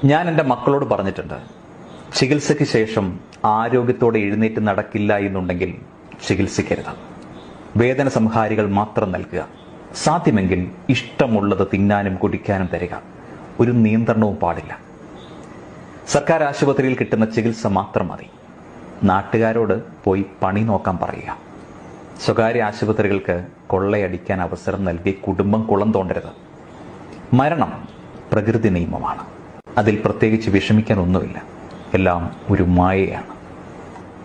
ഞാൻ എൻ്റെ മക്കളോട് പറഞ്ഞിട്ടുണ്ട്, ചികിത്സയ്ക്ക് ശേഷം ആരോഗ്യത്തോടെ എഴുന്നേറ്റ് നടക്കില്ല എന്നുണ്ടെങ്കിൽ ചികിത്സിക്കരുത്. വേദന സംഹാരികൾ മാത്രം നൽകുക. സാധ്യമെങ്കിൽ ഇഷ്ടമുള്ളത് തിന്നാനും കുടിക്കാനും തരിക. ഒരു നിയന്ത്രണവും പാടില്ല. സർക്കാർ ആശുപത്രിയിൽ കിട്ടുന്ന ചികിത്സ മാത്രം മതി. നാട്ടുകാരോട് പോയി പണി നോക്കാൻ പറയുക. സ്വകാര്യ ആശുപത്രികൾക്ക് കൊള്ളയടിക്കാൻ അവസരം നൽകി കുടുംബം കുളം തോണ്ടരുത്. മരണം പ്രകൃതി നിയമമാണ്. അതിൽ പ്രത്യേകിച്ച് വിഷമിക്കാൻ ഒന്നുമില്ല. എല്ലാം ഒരു മായയാണ്.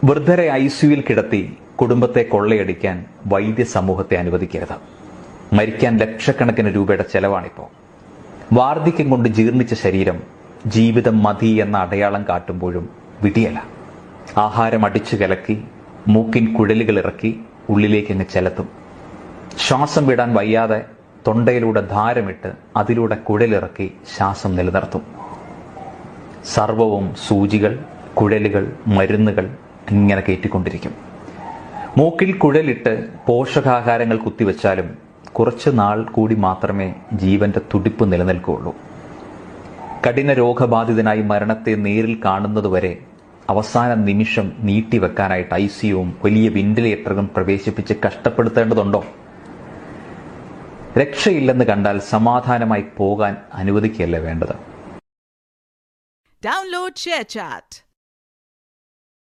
വൃദ്ധരെ ICUവിൽ കിടത്തി കുടുംബത്തെ കൊള്ളയടിക്കാൻ വൈദ്യ സമൂഹത്തെ അനുവദിക്കരുത്. മരിക്കാൻ ലക്ഷക്കണക്കിന് രൂപയുടെ ചെലവാണിപ്പോൾ. വാർദ്ധക്യം കൊണ്ട് ജീർണിച്ച ശരീരം ജീവിതം മതി എന്ന അടയാളം കാട്ടുമ്പോഴും വിധിയല്ല. ആഹാരം അടിച്ചു കലക്കി മൂക്കിൻ കുഴലുകൾ ഇറക്കി ഉള്ളിലേക്ക് അങ്ങ് ചെലുത്തും. ശ്വാസം വിടാൻ വയ്യാതെ തൊണ്ടയിലൂടെ ധാരമിട്ട് അതിലൂടെ കുഴലിറക്കി ശ്വാസം നിലനിർത്തും. സർവവും സൂചികൾ, കുഴലുകൾ, മരുന്നുകൾ ഇങ്ങനെ കയറ്റിക്കൊണ്ടിരിക്കും. മൂക്കിൽ കുഴലിട്ട് പോഷകാഹാരങ്ങൾ കുത്തിവെച്ചാലും കുറച്ചു നാൾ കൂടി മാത്രമേ ജീവന്റെ തുടിപ്പ് നിലനിൽക്കുകയുള്ളൂ. കഠിന രോഗബാധിതനായി മരണത്തെ നേരിൽ കാണുന്നതുവരെ അവസാന നിമിഷം നീട്ടിവെക്കാനായിട്ട് ICUവും വലിയ വെന്റിലേറ്ററും പ്രവേശിപ്പിച്ച് കഷ്ടപ്പെടുത്തേണ്ടതുണ്ടോ? രക്ഷയില്ലെന്ന് കണ്ടാൽ സമാധാനമായി പോകാൻ അനുവദിക്കുകയല്ലേ വേണ്ടത്. Download ShareChat.